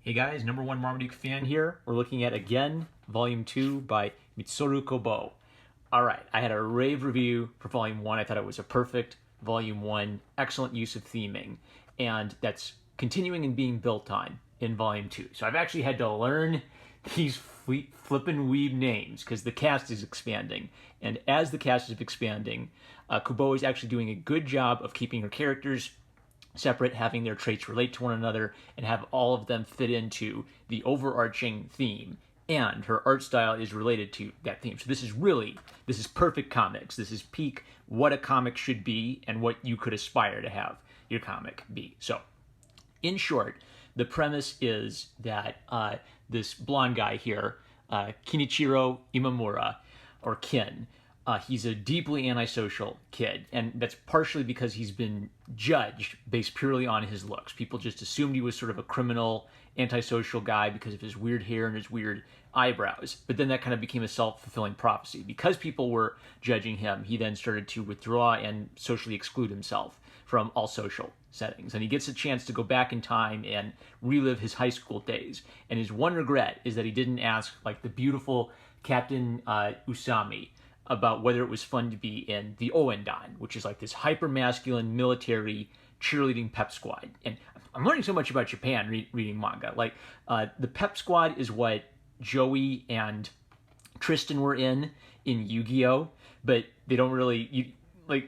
Hey guys, number one Marmaduke fan here. We're looking at, again, Volume 2 by Mitsuru Kobo. Alright, I had a rave review for Volume 1. I thought it was a perfect Volume 1, excellent use of theming, and that's continuing and being built on in Volume 2. So I've actually had to learn these flippin' weeb names because the cast is expanding. And as the cast is expanding, Kubo is actually doing a good job of keeping her characters separate, having their traits relate to one another, and have all of them fit into the overarching theme. And her art style is related to that theme. So this is perfect comics. This is peak what a comic should be and what you could aspire to have your comic be. So, in short, the premise is that this blonde guy here, Kinichiro Imamura, or Kin, he's a deeply antisocial kid, and that's partially because he's been judged based purely on his looks. People just assumed he was sort of a criminal, antisocial guy because of his weird hair and his weird eyebrows. But then that kind of became a self-fulfilling prophecy. Because people were judging him, he then started to withdraw and socially exclude himself from all social settings. And he gets a chance to go back in time and relive his high school days. And his one regret is that he didn't ask, like, the beautiful Captain Usami about whether it was fun to be in the Oendan, which is like this hyper-masculine military cheerleading pep squad. And I'm learning so much about Japan reading manga. Like, the pep squad is what Joey and Tristan were in Yu-Gi-Oh! But they don't really...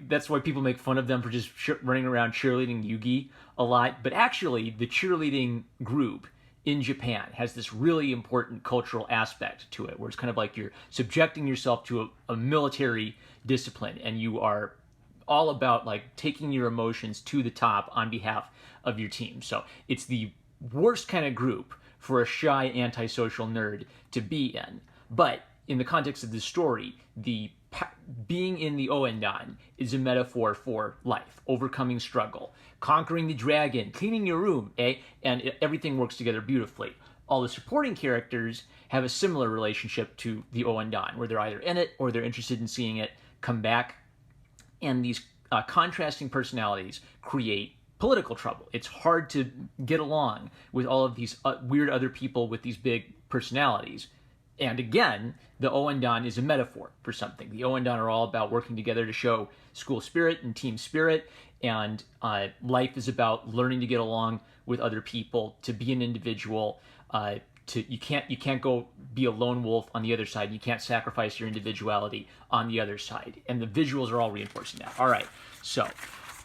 that's why people make fun of them for just running around cheerleading Yu-Gi a lot. But actually, the cheerleading group in Japan has this really important cultural aspect to it, where it's kind of like you're subjecting yourself to a military discipline, and you are all about like taking your emotions to the top on behalf of your team. So it's the worst kind of group for a shy antisocial nerd to be in. But in the context of this story, being in the Oendan is a metaphor for life, overcoming struggle, conquering the dragon, cleaning your room, and everything works together beautifully. All the supporting characters have a similar relationship to the Oendan, where they're either in it or they're interested in seeing it come back. And these contrasting personalities create political trouble. It's hard to get along with all of these weird other people with these big personalities. And again, the Oendan is a metaphor for something. The Oendan are all about working together to show school spirit and team spirit, and life is about learning to get along with other people, to be an individual. You can't go be a lone wolf on the other side. You can't sacrifice your individuality on the other side. And the visuals are all reinforcing that. All right, so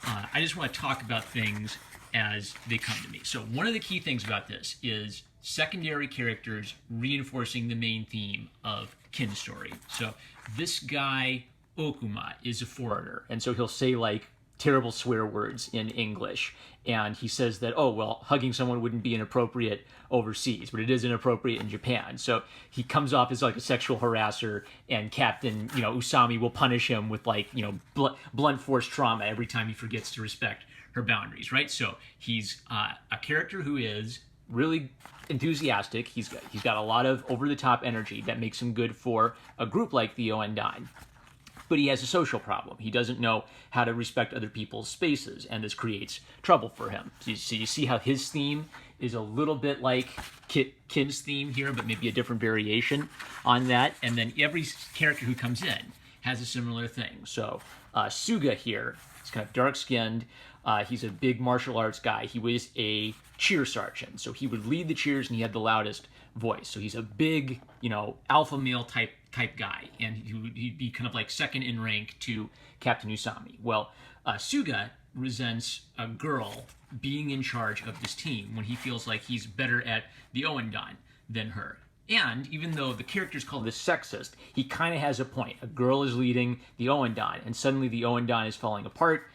I just want to talk about things as they come to me. So one of the key things about this is secondary characters reinforcing the main theme of Kin's story. So this guy, Okuma, is a foreigner, and so he'll say like terrible swear words in English, and he says that, oh, well, hugging someone wouldn't be inappropriate overseas, but it is inappropriate in Japan. So he comes off as like a sexual harasser, and Captain, Usami will punish him with like, blunt force trauma every time he forgets to respect her boundaries, right? So he's a character who is really enthusiastic. He's got a lot of over-the-top energy that makes him good for a group like the Oendan. But he has a social problem. He doesn't know how to respect other people's spaces, and this creates trouble for him. So you see how his theme is a little bit like Kin's theme here, but maybe a different variation on that. And then every character who comes in has a similar thing. So Suga here is kind of dark-skinned. He's a big martial arts guy. He was a cheer sergeant, so he would lead the cheers, and he had the loudest voice. So he's a big, alpha male type guy, and he'd be kind of like second in rank to Captain Usami. Well, Suga resents a girl being in charge of this team when he feels like he's better at the Oendan than her. And even though the character's called this sexist, he kind of has a point. A girl is leading the Oendan, and suddenly the Oendan is falling apart.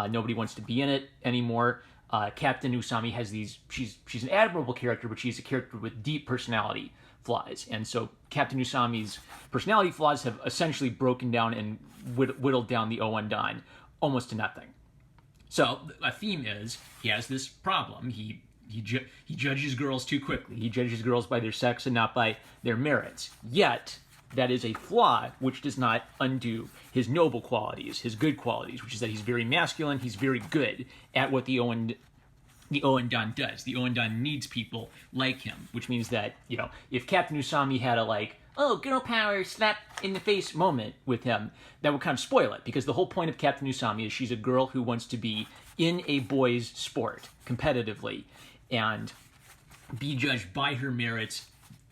Nobody wants to be in it anymore. Captain Usami has she's an admirable character, but she's a character with deep personality flaws. And so Captain Usami's personality flaws have essentially broken down and whittled down the Oendan almost to nothing. So a theme is he has this problem. He judges girls too quickly. He judges girls by their sex and not by their merits. Yet that is a flaw which does not undo his noble qualities, his good qualities, which is that he's very masculine, he's very good at what the the Oendan does. The Oendan needs people like him, which means that, if Captain Usami had a oh, girl power, slap in the face moment with him, that would kind of spoil it, because the whole point of Captain Usami is she's a girl who wants to be in a boys' sport competitively and be judged by her merits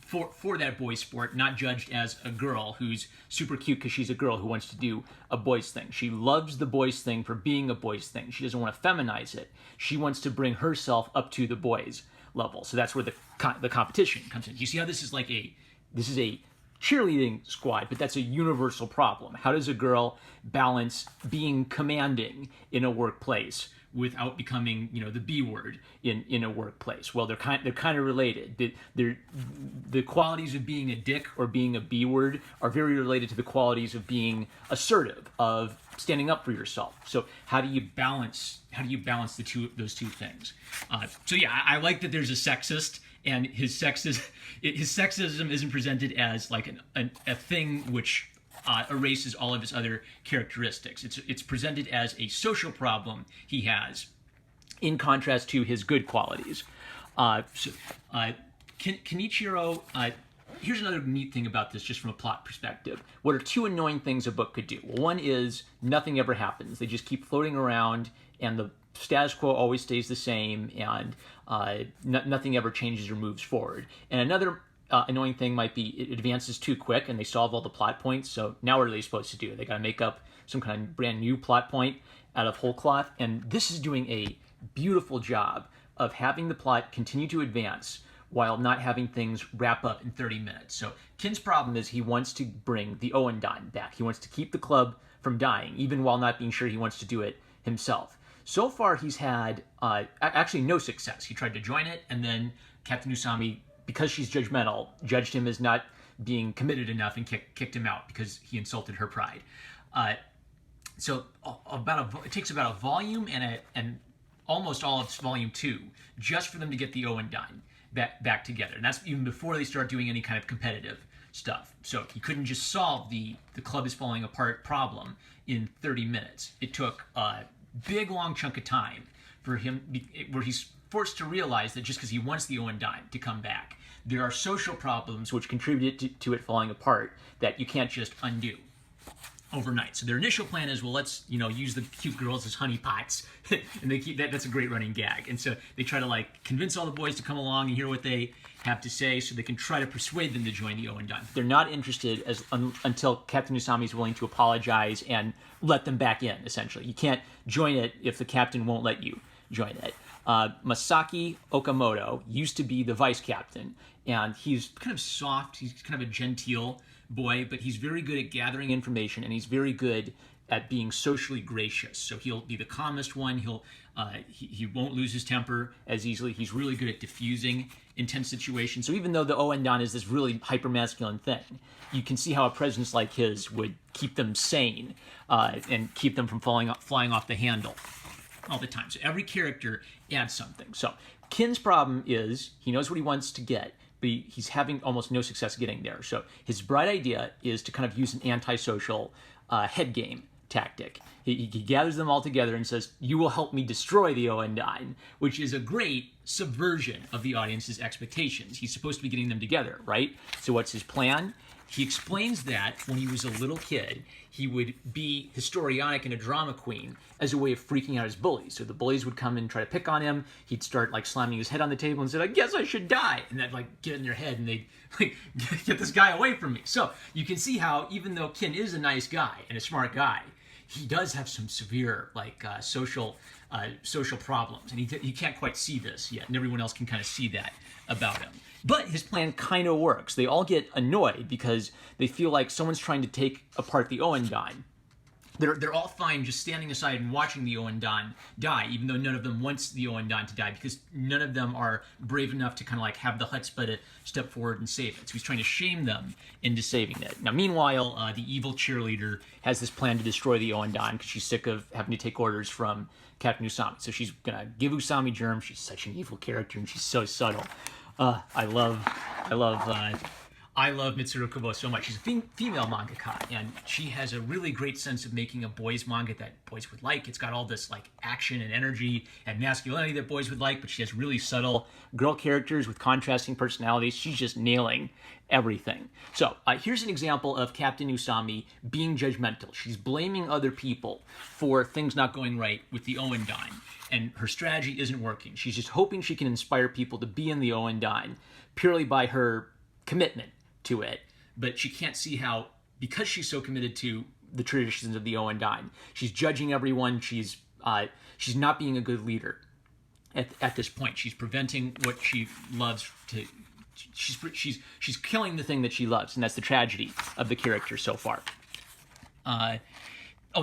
for that boys' sport, not judged as a girl who's super cute because she's a girl who wants to do a boys' thing. She loves the boys' thing for being a boys' thing. She doesn't want to feminize it. She wants to bring herself up to the boys' level. So that's where the competition comes in. You see how this is this is a cheerleading squad, but that's a universal problem. How does a girl balance being commanding in a workplace without becoming, the B word in a workplace? Well, they're kind of related. The qualities of being a dick or being a B word are very related to the qualities of being assertive, of standing up for yourself. So how do you balance those two things? So yeah, I like that there's a sexist, and his sexism isn't presented as like a thing which erases all of his other characteristics. It's presented as a social problem he has, in contrast to his good qualities. Kenichiro, here's another neat thing about this, just from a plot perspective. What are two annoying things a book could do? Well, one is nothing ever happens. They just keep floating around, and the status quo always stays the same, and nothing ever changes or moves forward. And another annoying thing might be it advances too quick and they solve all the plot points. So now what are they supposed to do? They got to make up some kind of brand new plot point out of whole cloth. And this is doing a beautiful job of having the plot continue to advance while not having things wrap up in 30 minutes. So Kin's problem is he wants to bring the Oendan back. He wants to keep the club from dying, even while not being sure he wants to do it himself. So far, he's had actually no success. He tried to join it, and then Captain Usami, because she's judgmental, judged him as not being committed enough and kicked him out because he insulted her pride. So it takes about a volume and almost all of volume 2 just for them to get the Oendan back together. And that's even before they start doing any kind of competitive stuff. So he couldn't just solve the club is falling apart problem in 30 minutes. It took a big, long chunk of time for him, where he's forced to realize that just because he wants the Oendan to come back, there are social problems which contribute to it falling apart that you can't just undo overnight. So their initial plan is, well, let's use the cute girls as honeypots, and they keep that's a great running gag. And so they try to convince all the boys to come along and hear what they have to say, so they can try to persuade them to join the Oendan. They're not interested until Captain Usami is willing to apologize and let them back in. Essentially, you can't join it if the captain won't let you join it. Masaki Okamoto used to be the vice captain, and he's kind of soft. He's kind of a genteel boy, but he's very good at gathering information, and he's very good at being socially gracious. So he'll be the calmest one. He won't lose his temper as easily. He's really good at diffusing intense situations. So even though the Oendan is this really hyper-masculine thing, you can see how a presence like his would keep them sane and keep them from flying off the handle all the time. So every character adds something. So Kin's problem is he knows what he wants to get, but he's having almost no success getting there. So his bright idea is to kind of use an antisocial head game tactic. He gathers them all together and says, "You will help me destroy the Oendan," which is a great subversion of the audience's expectations. He's supposed to be getting them together, right? So what's his plan? He explains that when he was a little kid, he would be histrionic and a drama queen as a way of freaking out his bullies. So the bullies would come and try to pick on him. He'd start slamming his head on the table and say, "I guess I should die." And that'd get in their head, and they'd get this guy away from me. So you can see how, even though Kin is a nice guy and a smart guy, he does have some severe social problems, and he can't quite see this yet, and everyone else can kind of see that about him. But his plan kind of works. They all get annoyed because they feel like someone's trying to take apart the Oendan. They're all fine just standing aside and watching the Oendan die, even though none of them wants the Oendan to die, because none of them are brave enough to kind of have the chutzpah to step forward and save it. So he's trying to shame them into saving it. Now, meanwhile, the evil cheerleader has this plan to destroy the Oendan because she's sick of having to take orders from Captain Usami. So she's gonna give Usami germs. She's such an evil character, and she's so subtle. I love I love Mitsuru Kubo so much. She's a female mangaka, and she has a really great sense of making a boys manga that boys would like. It's got all this like action and energy and masculinity that boys would like, but she has really subtle girl characters with contrasting personalities. She's just nailing everything. So here's an example of Captain Usami being judgmental. She's blaming other people for things not going right with the Oendyne, and her strategy isn't working. She's just hoping she can inspire people to be in the Oendyne purely by her commitment to it, but she can't see how, because she's so committed to the traditions of the Oendyne, she's judging everyone. She's not being a good leader at this point. She's preventing what she loves to. She's killing the thing that she loves, and that's the tragedy of the character so far. I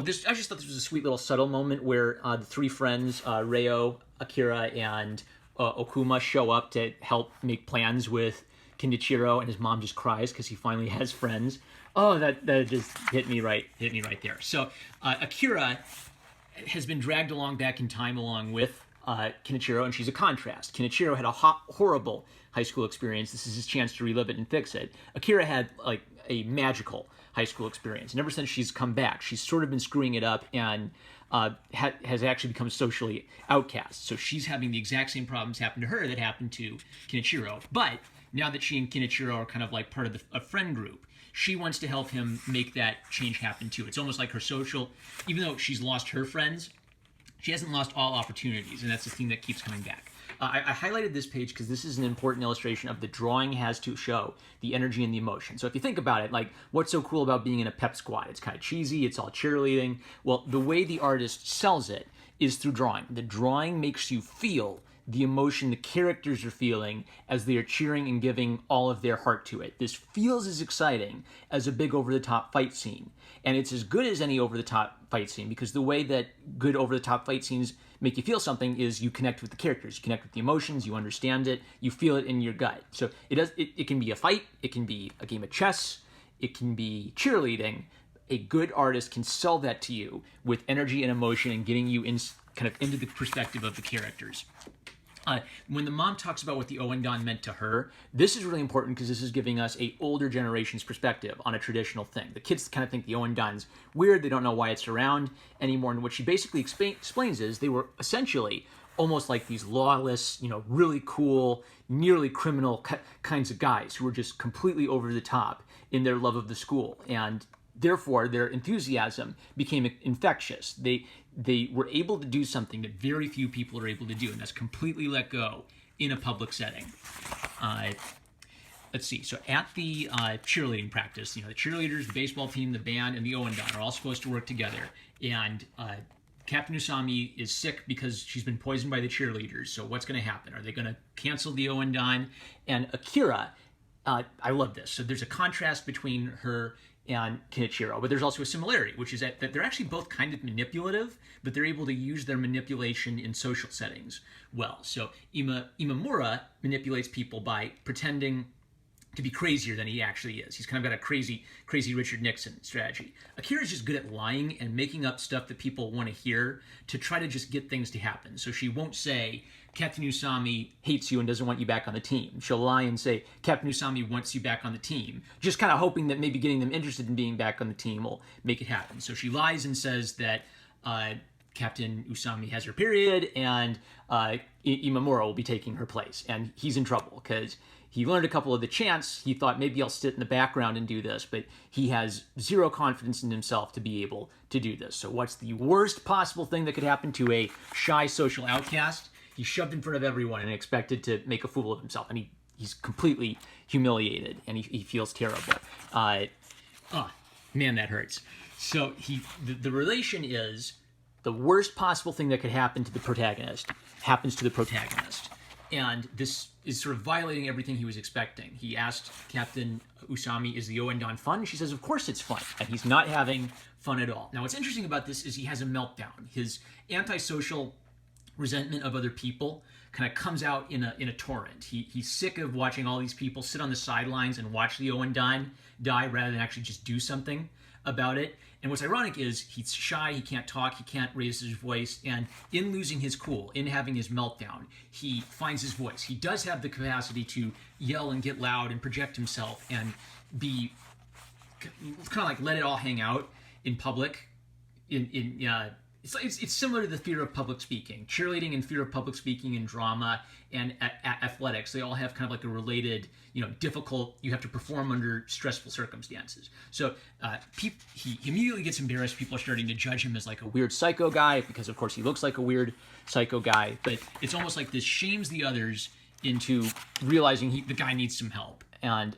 just thought this was a sweet little subtle moment where the three friends, Reo, Akira, and Okuma, show up to help make plans with Kenichiro, and his mom just cries because he finally has friends. Oh, that just hit me right there. So Akira has been dragged along back in time along with Kenichiro, and she's a contrast. Kenichiro had a horrible high school experience. This is his chance to relive it and fix it. Akira had like a magical high school experience, and ever since she's come back, she's sort of been screwing it up and has actually become socially outcast. So she's having the exact same problems happen to her that happened to Kenichiro, but now that she and Kenichiro are kind of like part of a friend group, she wants to help him make that change happen too. It's almost like her social, even though she's lost her friends, she hasn't lost all opportunities, and that's the theme that keeps coming back. I highlighted this page because this is an important illustration of the drawing has to show the energy and the emotion. So if you think about it, like what's so cool about being in a pep squad? It's kind of cheesy, it's all cheerleading. Well, the way the artist sells it is through drawing. The drawing makes you feel the emotion the characters are feeling as they are cheering and giving all of their heart to it. This feels as exciting as a big over-the-top fight scene. And it's as good as any over-the-top fight scene because the way that good over-the-top fight scenes make you feel something is you connect with the characters, you connect with the emotions, you understand it, you feel it in your gut. So it can be a fight, it can be a game of chess, it can be cheerleading. A good artist can sell that to you with energy and emotion and getting you in kind of into the perspective of the characters. When the mom talks about what the Oendyne meant to her, this is really important because this is giving us a older generation's perspective on a traditional thing. The kids kind of think the Oendyne's weird, they don't know why it's around anymore, and what she basically explains is they were essentially almost like these lawless, really cool, nearly criminal kinds of guys who were just completely over the top in their love of the school, and therefore their enthusiasm became infectious. They were able to do something that very few people are able to do, and that's completely let go in a public setting. Let's see. So at the cheerleading practice, the cheerleaders, the baseball team, the band, and the Oendyne are all supposed to work together. And Captain Usami is sick because she's been poisoned by the cheerleaders. So what's going to happen? Are they going to cancel the Oendyne? And Akira, I love this. So there's a contrast between her and Kenichiro, but there's also a similarity, which is that they're actually both kind of manipulative, but they're able to use their manipulation in social settings well. So Imamura manipulates people by pretending to be crazier than he actually is. He's kind of got a crazy Richard Nixon strategy. Akira's just good at lying and making up stuff that people want to hear to try to just get things to happen. So she won't say, Captain Usami hates you and doesn't want you back on the team. She'll lie and say, Captain Usami wants you back on the team, just kind of hoping that maybe getting them interested in being back on the team will make it happen. So she lies and says that Captain Usami has her period and Imamura will be taking her place. And he's in trouble because he learned a couple of the chants. He thought maybe I'll sit in the background and do this, but he has zero confidence in himself to be able to do this. So what's the worst possible thing that could happen to a shy social outcast? He's shoved in front of everyone and expected to make a fool of himself, and he's completely humiliated, and he feels terrible. Man, that hurts. So the relation is the worst possible thing that could happen to the protagonist happens to the protagonist. And this is sort of violating everything he was expecting. He asked Captain Usami, is the Oendyne fun? She says, of course it's fun. And he's not having fun at all. Now, what's interesting about this is he has a meltdown. His antisocial resentment of other people kind of comes out in a torrent. He's sick of watching all these people sit on the sidelines and watch the Oendyne die rather than actually just do something about it. And what's ironic is he's shy, he can't talk, he can't raise his voice, and in losing his cool, in having his meltdown, he finds his voice. He does have the capacity to yell and get loud and project himself and be kind of like let it all hang out in public. It's similar to the fear of public speaking. Cheerleading and fear of public speaking and drama and athletics, they all have kind of like a related, difficult, you have to perform under stressful circumstances. So he immediately gets embarrassed. People are starting to judge him as like a weird psycho guy because, of course, he looks like a weird psycho guy. But it's almost like this shames the others into realizing the guy needs some help. And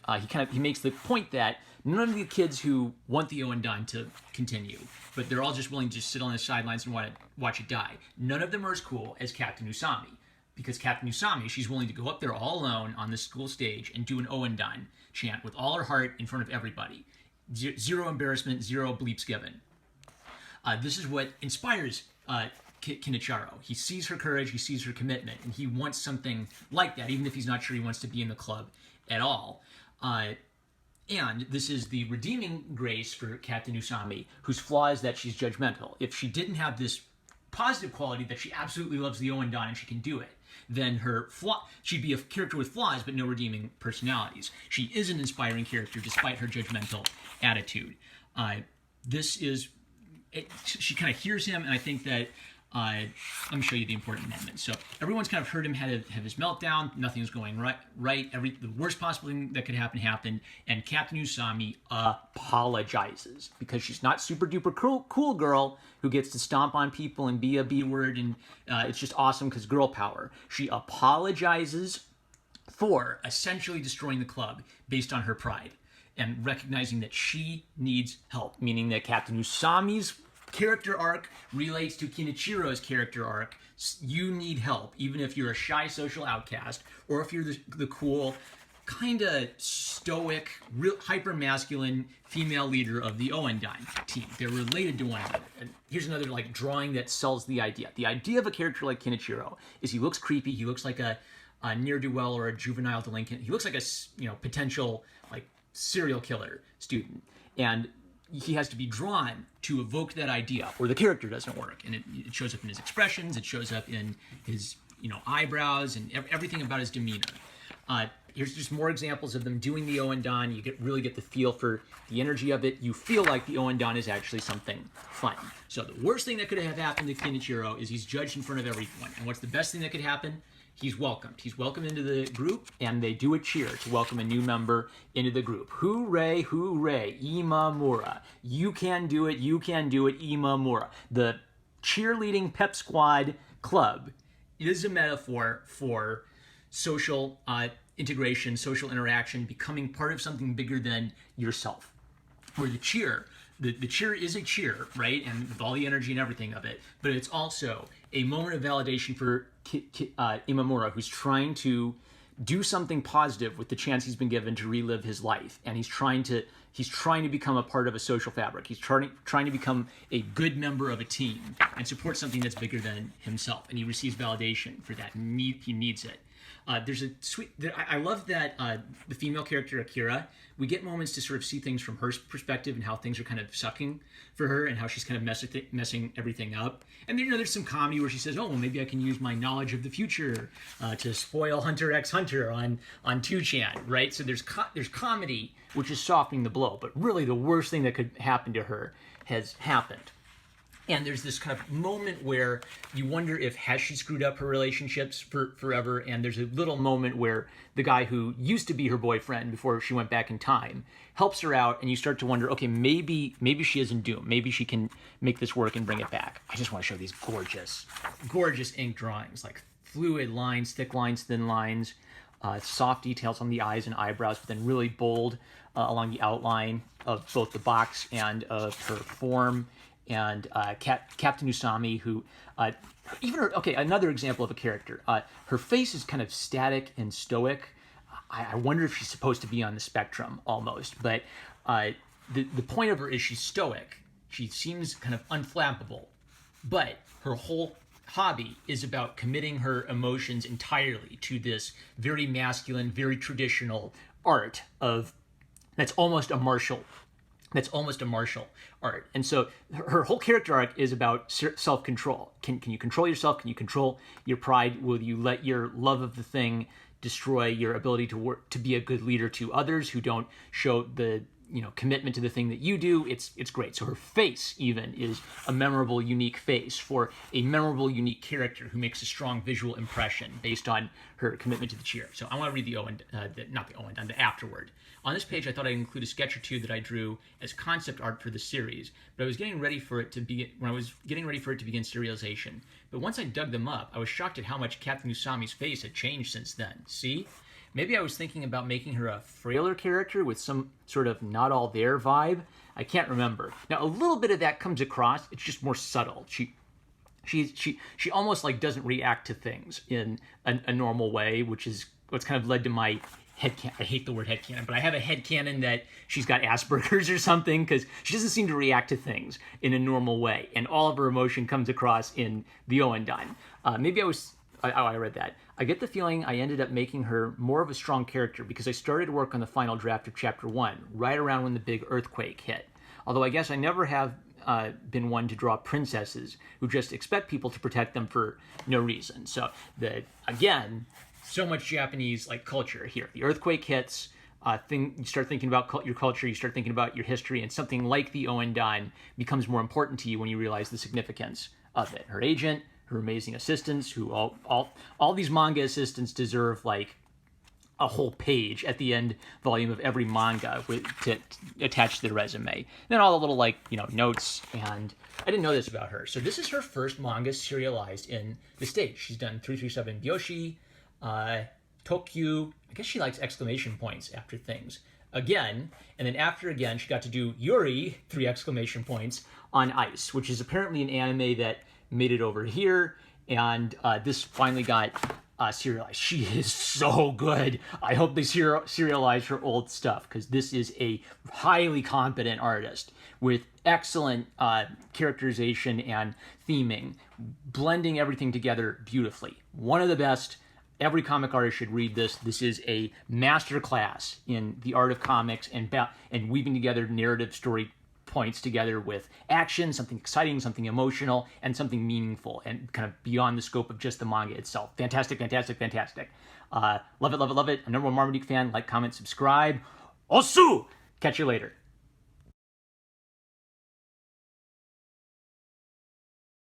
he makes the point that none of the kids who want the Owen Don to continue, but they're all just willing to sit on the sidelines and watch it die. None of them are as cool as Captain Usami. Because Captain Usami, she's willing to go up there all alone on the school stage and do an Owen Don chant with all her heart in front of everybody. Zero embarrassment, zero bleeps given. This is what inspires Kinichiro. He sees her courage, he sees her commitment, and he wants something like that, even if he's not sure he wants to be in the club at all. And this is the redeeming grace for Captain Usami, whose flaw is that she's judgmental. If she didn't have this positive quality that she absolutely loves the Owen Don and she can do it, then she'd be a character with flaws but no redeeming personalities. She is an inspiring character despite her judgmental attitude. She kind of hears him, and I think that let me show you the important moment. So everyone's kind of heard him have his meltdown. Nothing's going right. The worst possible thing that could happen happened, and Captain Usami apologizes because she's not super duper cool girl who gets to stomp on people and be a B-word, and it's just awesome because girl power. She apologizes for essentially destroying the club based on her pride and recognizing that she needs help, meaning that Captain Usami's character arc relates to Kinichiro's character arc. You need help, even if you're a shy social outcast, or if you're the cool, kind of stoic, hyper-masculine female leader of the Owen Don team. They're related to one another. And here's another drawing that sells the idea. The idea of a character like Kinichiro is he looks creepy. He looks like a ne'er-do-well or a juvenile delinquent. He looks like a potential serial killer student, and he has to be drawn to evoke that idea, or the character doesn't work. And it shows up in his expressions, it shows up in his eyebrows, and everything about his demeanor. Here's just more examples of them doing the Owen Don. You really get the feel for the energy of it. You feel like the Owen Don is actually something fun. So the worst thing that could have happened to Kinichiro is he's judged in front of everyone. And what's the best thing that could happen? He's welcomed. He's welcomed into the group, and they do a cheer to welcome a new member into the group. Hooray, hooray, Imamura. You can do it, Imamura. The cheerleading pep squad club is a metaphor for social integration, social interaction, becoming part of something bigger than yourself. Where the cheer is a cheer, right? And with all the energy and everything of it, but it's also a moment of validation for Imamura, who's trying to do something positive with the chance he's been given to relive his life, and he's trying to become a part of a social fabric. He's trying to become a good member of a team and support something that's bigger than himself, and he receives validation for that. He needs it. There's a sweet. I love that the female character Akira. We get moments to sort of see things from her perspective and how things are kind of sucking for her and how she's kind of messing everything up. And then, there's some comedy where she says, "Oh, well, maybe I can use my knowledge of the future to spoil Hunter x Hunter on 2chan," right? So there's comedy, which is softening the blow, but really the worst thing that could happen to her has happened. And there's this kind of moment where you wonder has she screwed up her relationships forever, and there's a little moment where the guy who used to be her boyfriend before she went back in time helps her out, and you start to wonder, okay, maybe she isn't doomed. Maybe she can make this work and bring it back. I just want to show these gorgeous ink drawings, like fluid lines, thick lines, thin lines, soft details on the eyes and eyebrows, but then really bold along the outline of both the box and of her form. And Captain Usami, who another example of a character. Her face is kind of static and stoic. I wonder if she's supposed to be on the spectrum almost, but the point of her is she's stoic. She seems kind of unflappable, but her whole hobby is about committing her emotions entirely to this very masculine, very traditional art that's almost a martial that's almost a martial art. And so her whole character arc is about self-control. Can you control yourself? Can you control your pride? Will you let your love of the thing destroy your ability to work, to be a good leader to others who don't show the commitment to the thing that you do? It's great. So her face even is a memorable, unique face for a memorable, unique character who makes a strong visual impression based on her commitment to the cheer. So I want to read the afterward. On this page, I thought I'd include a sketch or two that I drew as concept art for the series, but I was getting ready for it to begin serialization. But once I dug them up, I was shocked at how much Captain Usami's face had changed since then. See? Maybe I was thinking about making her a frailer character with some sort of not all there vibe. I can't remember. Now, a little bit of that comes across. It's just more subtle. She almost like doesn't react to things in a normal way, which is what's kind of led to my headcanon. I hate the word headcanon, but I have a headcanon that she's got Asperger's or something, because she doesn't seem to react to things in a normal way, and all of her emotion comes across in the Oendan. I read that. I get the feeling I ended up making her more of a strong character because I started work on the final draft of Chapter 1, right around when the big earthquake hit. Although I guess I never have been one to draw princesses who just expect people to protect them for no reason. So, again, so much Japanese culture here. The earthquake hits, you start thinking about your culture, you start thinking about your history, and something like the Oendan becomes more important to you when you realize the significance of it. Her agent, her amazing assistants, who all these manga assistants deserve a whole page at the end volume of every manga to attach to the resume. Then all the little notes, and I didn't know this about her. So this is her first manga serialized in the States. She's done 337 Byoshi, Tokyu. I guess she likes exclamation points after things. Again, and then after again, she got to do Yuri, 3 exclamation points, on ice, which is apparently an anime that made it over here, and this finally got serialized. She is so good. I hope they serialize her old stuff, because this is a highly competent artist with excellent characterization and theming, blending everything together beautifully. One of the best. Every comic artist should read this. This is a master class in the art of comics and weaving together narrative story points together with action, something exciting, something emotional, and something meaningful, and kind of beyond the scope of just the manga itself. Fantastic, fantastic, fantastic. Love it, love it, love it. I'm #1 Marmaduke fan. Like, comment, subscribe. Osu! Catch you later.